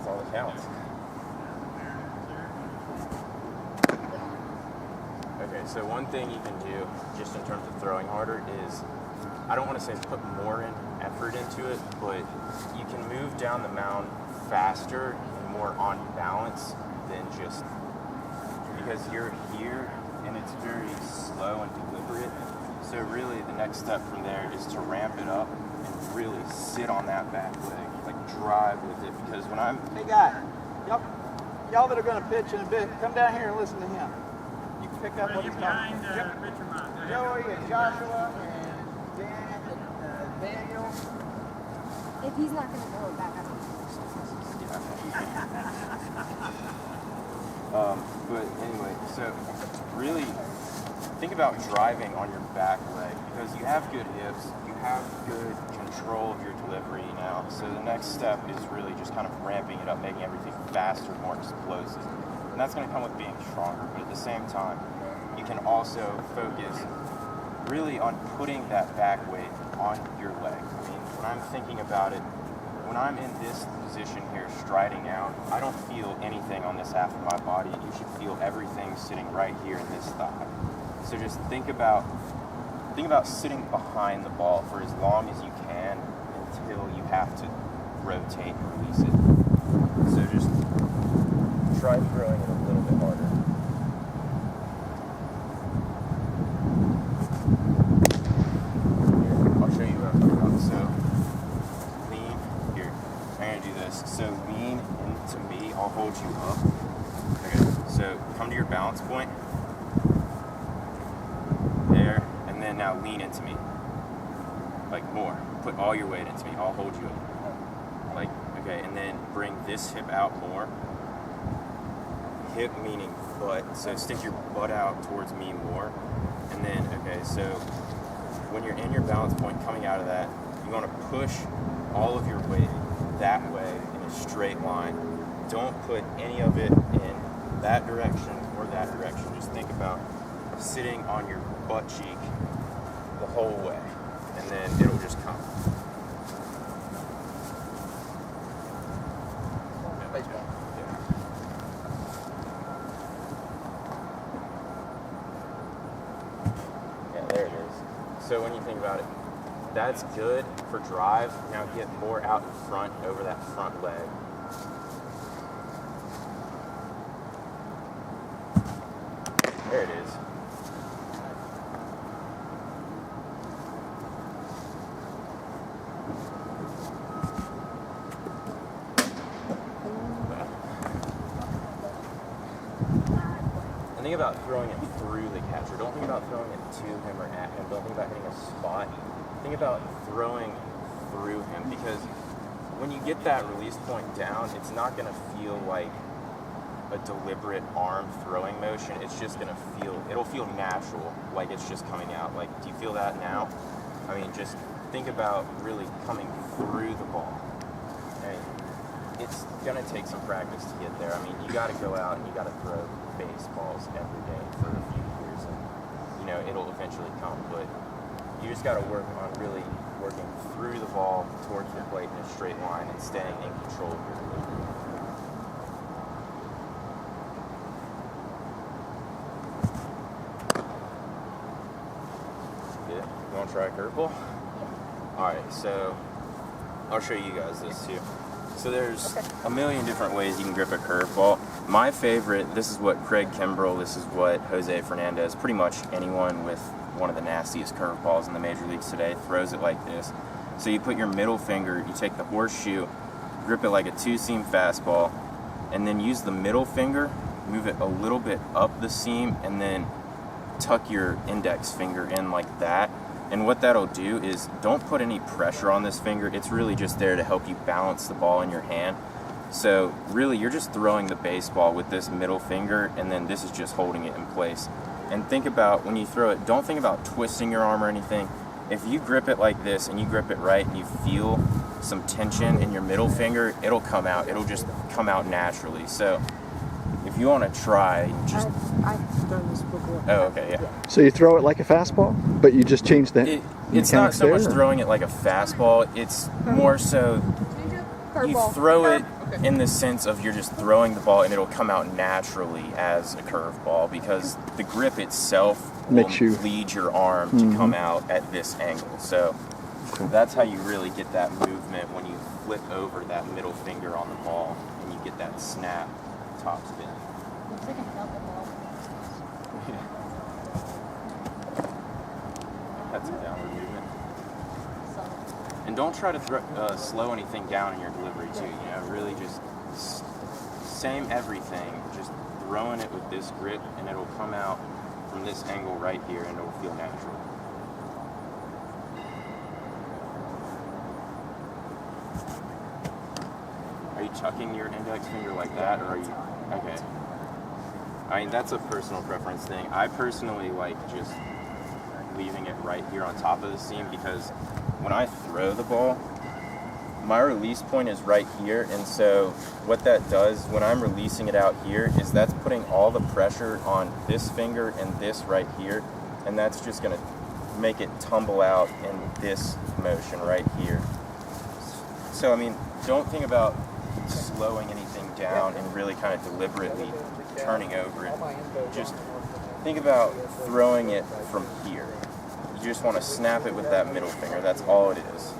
all that counts. Okay, so one thing you can do, just in terms of throwing harder, is, I don't want to say put more effort into it, but you can move down the mound faster and more on balance than just, because you're here and it's very slow and deliberate. So really the next step from there is to ramp it up and really sit on that back leg, like drive with it, because when I'm... Hey guy, y'all that are going to pitch in a bit, come down here and listen to him. You can pick up what he's talking about. Joey and Joshua and Daniel. If he's not going to throw it back, I don't know. But anyway, so really think about driving on your back leg, because you have good hips, you have good control of your delivery now. So the next step is really just kind of ramping it up, making everything faster, more explosive. And that's going to come with being stronger, but at the same time, you can also focus really on putting that back weight on your leg. I mean, when I'm thinking about it, when I'm in this position here, striding out, I don't feel anything on this half of my body. You should feel everything sitting right here in this thigh. So just think about sitting behind the ball for as long as you can until you have to rotate and release it. So just try throwing it a little bit harder. Here, I'll show you what I'm talking about. So lean here. I'm gonna do this. So lean into me. I'll hold you up. Okay. So come to your balance point. There, and then now lean into me. Like more. Put all your weight into me. I'll hold you up. Like, okay, and then bring this hip out more. Hip meaning butt, so stick your butt out towards me more. And then, okay, so when you're in your balance point coming out of that, you want to push all of your weight that way in a straight line. Don't put any of it in that direction or that direction. Just think about sitting on your butt cheek the whole way, and then it'll just come. Yeah, there it is. So when you think about it, that's good for drive. Now get more out in front over that front leg. There it is. And think about throwing it through the catcher. Don't think about throwing it to him or at him. Don't think about hitting a spot. Think about throwing through him, because when you get that release point down, it's not going to feel like a deliberate arm throwing motion. It's just going to it'll feel natural, like it's just coming out. Like, do you feel that now? I mean, just think about really coming through the ball. And it's going to take some practice to get there. I mean, you got to go out and you got to throw baseballs every day for a few years, and it'll eventually come. But you just got to work on really working through the ball towards the plate in a straight line and staying in control of your delivery. Good. You want to try a curveball? Yeah. Alright, so I'll show you guys this too. So there's a million different ways you can grip a curveball. My favorite, this is what Craig Kimbrell, this is what Jose Fernandez, pretty much anyone with one of the nastiest curveballs in the major leagues today throws it like this. So you put your middle finger, you take the horseshoe, grip it like a two-seam fastball, and then use the middle finger, move it a little bit up the seam, and then tuck your index finger in like that. And what that'll do is, don't put any pressure on this finger. It's really just there to help you balance the ball in your hand. So really, you're just throwing the baseball with this middle finger, and then this is just holding it in place. And think about, when you throw it, don't think about twisting your arm or anything. If you grip it like this and you grip it right and you feel some tension in your middle finger, it'll come out. It'll just come out naturally. So if you want to try, just... I've done this before. Oh, okay, yeah. So you throw it like a fastball, but you just change the It's not so much throwing it like a fastball. It's more so you throw it in the sense of you're just throwing the ball and it'll come out naturally as a curveball because the grip itself Makes will you lead your arm to come out at this angle. So that's how you really get that movement when you flip over that middle finger on the ball and you get that snap top spin. Looks like a velvet ball. That's a downward movement. So, And don't try to slow anything down in your delivery too. You know, really just same everything. Just throwing it with this grip, and it'll come out from this angle right here, and it'll feel natural. Are you tucking your index finger like that, or are you? Okay. I mean, that's a personal preference thing. I personally like just leaving it right here on top of the seam because when I throw the ball, my release point is right here, and so what that does when I'm releasing it out here is that's putting all the pressure on this finger and this right here, and that's just going to make it tumble out in this motion right here. So I mean, don't think about slowing anything down and really kind of deliberately turning over it. Just think about throwing it from here. You just want to snap it with that middle finger. That's all it is.